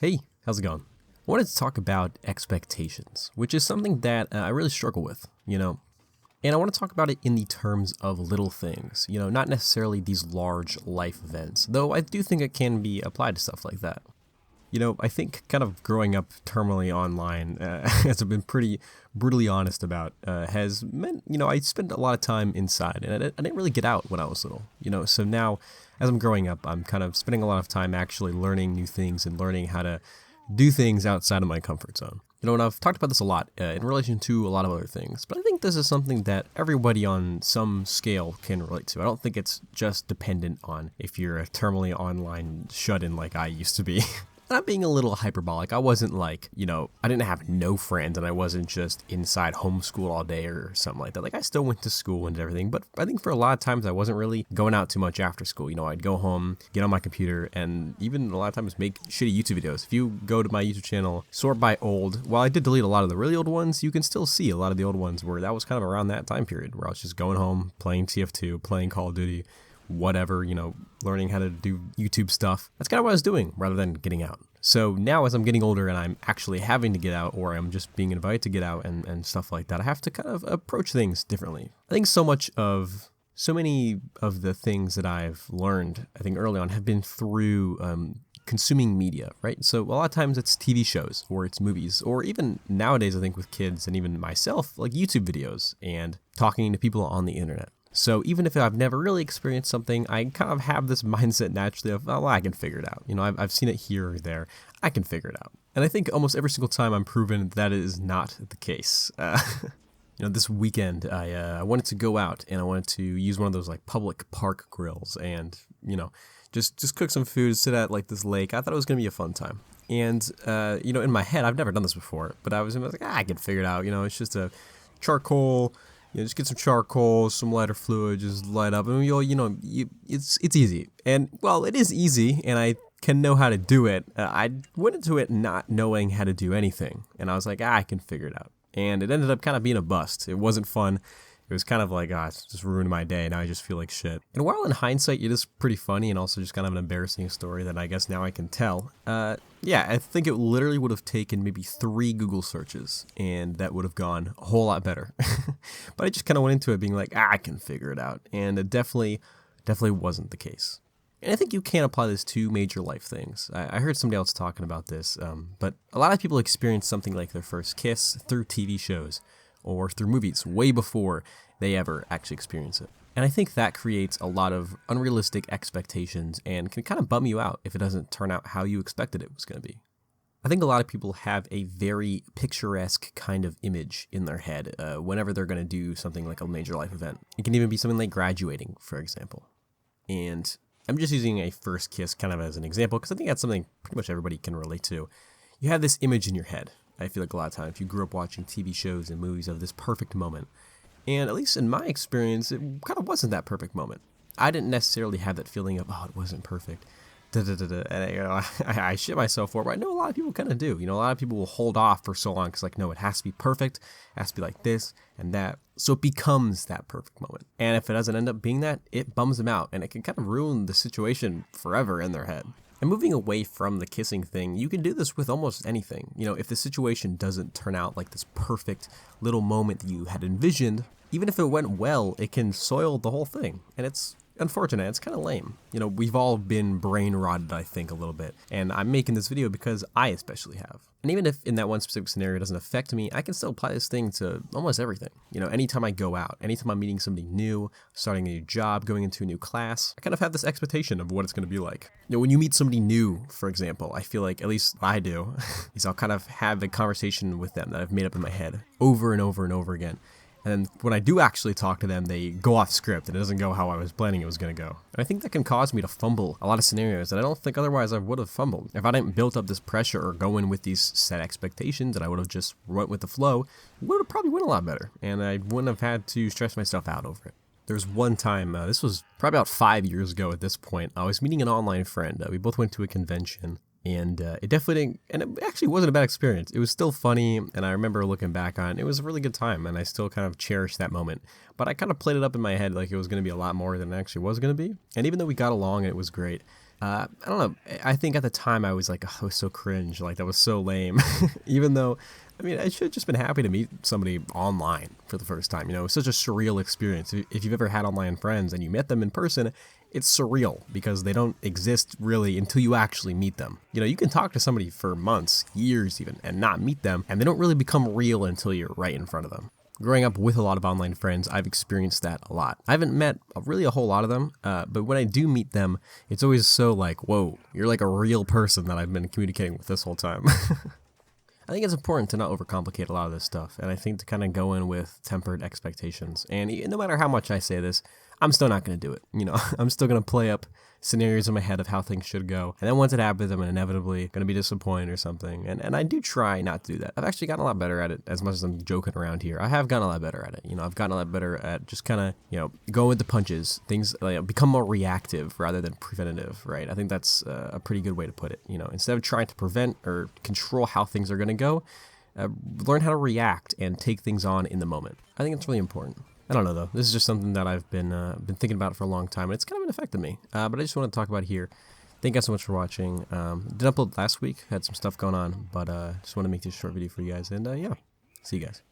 Hey, how's it going? I wanted to talk about expectations, which is something that I really struggle with, and I want to talk about it in the terms of little things, not necessarily these large life events, though I do think it can be applied to stuff like that. I think kind of growing up terminally online, as I've been pretty brutally honest about, has meant, I spent a lot of time inside and I didn't really get out when I was little, so now as I'm growing up, I'm kind of spending a lot of time actually learning new things and learning how to do things outside of my comfort zone. And I've talked about this a lot in relation to a lot of other things, but I think this is something that everybody on some scale can relate to. I don't think it's just dependent on if you're a terminally online shut-in like I used to be. I'm being a little hyperbolic. I wasn't like, I didn't have no friends and I wasn't just inside homeschool all day or something like that. Like I still went to school and everything, but I think for a lot of times I wasn't really going out too much after school. I'd go home, get on my computer, and even a lot of times make shitty YouTube videos. If you go to my YouTube channel, sort by old, while I did delete a lot of the really old ones, you can still see a lot of the old ones where that was kind of around that time period where I was just going home, playing TF2, playing Call of Duty, whatever, learning how to do YouTube stuff. That's kind of what I was doing rather than getting out. So now as I'm getting older and I'm actually having to get out or I'm just being invited to get out and stuff like that, I have to kind of approach things differently. I think so many of the things that I've learned, I think early on, have been through consuming media, right? So a lot of times it's TV shows or it's movies, or even nowadays I think with kids and even myself, like YouTube videos and talking to people on the internet. So even if I've never really experienced something, I kind of have this mindset naturally of, oh, well, I can figure it out. I've seen it here or there. I can figure it out. And I think almost every single time I'm proven that it is not the case. This weekend I wanted to go out and I wanted to use one of those like public park grills and, just cook some food, sit at like this lake. I thought it was going to be a fun time. And, in my head, I've never done this before, but I was like, I can figure it out. It's just a charcoal. Just get some charcoal, some lighter fluid, just light up, and it's easy. And well, it is easy, and I can know how to do it. I went into it not knowing how to do anything, and I was like, I can figure it out. And it ended up kind of being a bust. It wasn't fun. It was kind of like, it's just ruined my day. Now I just feel like shit. And while in hindsight, it is pretty funny and also just kind of an embarrassing story that I guess now I can tell. I think it literally would have taken maybe 3 Google searches and that would have gone a whole lot better. But I just kind of went into it being like, I can figure it out. And it definitely wasn't the case. And I think you can apply this to major life things. I heard somebody else talking about this, but a lot of people experience something like their first kiss through TV shows or through movies way before they ever actually experience it. And I think that creates a lot of unrealistic expectations and can kind of bum you out if it doesn't turn out how you expected it was going to be. I think a lot of people have a very picturesque kind of image in their head whenever they're going to do something like a major life event. It can even be something like graduating, for example. And I'm just using a first kiss kind of as an example because I think that's something pretty much everybody can relate to. You have this image in your head. I feel like a lot of times if you grew up watching TV shows and movies of this perfect moment. And at least in my experience, it kind of wasn't that perfect moment. I didn't necessarily have that feeling of, it wasn't perfect. And I shit myself for it, but I know a lot of people kind of do. A lot of people will hold off for so long because no, it has to be perfect. It has to be like this and that. So it becomes that perfect moment. And if it doesn't end up being that, it bums them out and it can kind of ruin the situation forever in their head. And moving away from the kissing thing, you can do this with almost anything. If the situation doesn't turn out like this perfect little moment that you had envisioned, even if it went well, it can soil the whole thing. And it's unfortunate. It's kind of lame. We've all been brain rotted, I think, a little bit. And I'm making this video because I especially have. And even if in that one specific scenario it doesn't affect me, I can still apply this thing to almost everything. Anytime I go out, anytime I'm meeting somebody new, starting a new job, going into a new class, I kind of have this expectation of what it's going to be like. When you meet somebody new, for example, I feel like, at least I do, is I'll kind of have a conversation with them that I've made up in my head over and over and over again. And when I do actually talk to them, they go off script and it doesn't go how I was planning it was going to go. And I think that can cause me to fumble a lot of scenarios that I don't think otherwise I would have fumbled. If I didn't build up this pressure or go in with these set expectations and I would have just went with the flow, it would have probably went a lot better. And I wouldn't have had to stress myself out over it. There's one time, this was probably about 5 years ago at this point, I was meeting an online friend. We both went to a convention. And it definitely didn't, and it actually wasn't a bad experience. It was still funny, and I remember looking back on it, it was a really good time, and I still kind of cherish that moment. But I kind of played it up in my head like it was going to be a lot more than it actually was going to be. And even though we got along and it was great, I don't know. I think at the time I was like, oh, I was so cringe. Like, that was so lame. Even though, I mean, I should have just been happy to meet somebody online for the first time. You know, it's such a surreal experience. If you've ever had online friends and you met them in person, it's surreal because they don't exist really until you actually meet them. You know, you can talk to somebody for months, years even, and not meet them, and they don't really become real until you're right in front of them. Growing up with a lot of online friends, I've experienced that a lot. I haven't met really a whole lot of them, but when I do meet them, it's always so like, whoa, you're like a real person that I've been communicating with this whole time. I think it's important to not overcomplicate a lot of this stuff, and I think to kind of go in with tempered expectations. And no matter how much I say this, I'm still not going to do it. You know, I'm still going to play up scenarios in my head of how things should go. And then once it happens, I'm inevitably going to be disappointed or something. And I do try not to do that. I've actually gotten a lot better at it, as much as I'm joking around here. I have gotten a lot better at it. You know, I've gotten a lot better at just kind of, you know, going with the punches. Things like, become more reactive rather than preventative, right? I think that's a pretty good way to put it. You know, instead of trying to prevent or control how things are going to go, learn how to react and take things on in the moment. I think it's really important. I don't know though. This is just something that I've been thinking about for a long time, and it's kind of been affecting me. But I just want to talk about it here. Thank you guys so much for watching. Did upload last week. Had some stuff going on, but just want to make this short video for you guys. And yeah, see you guys.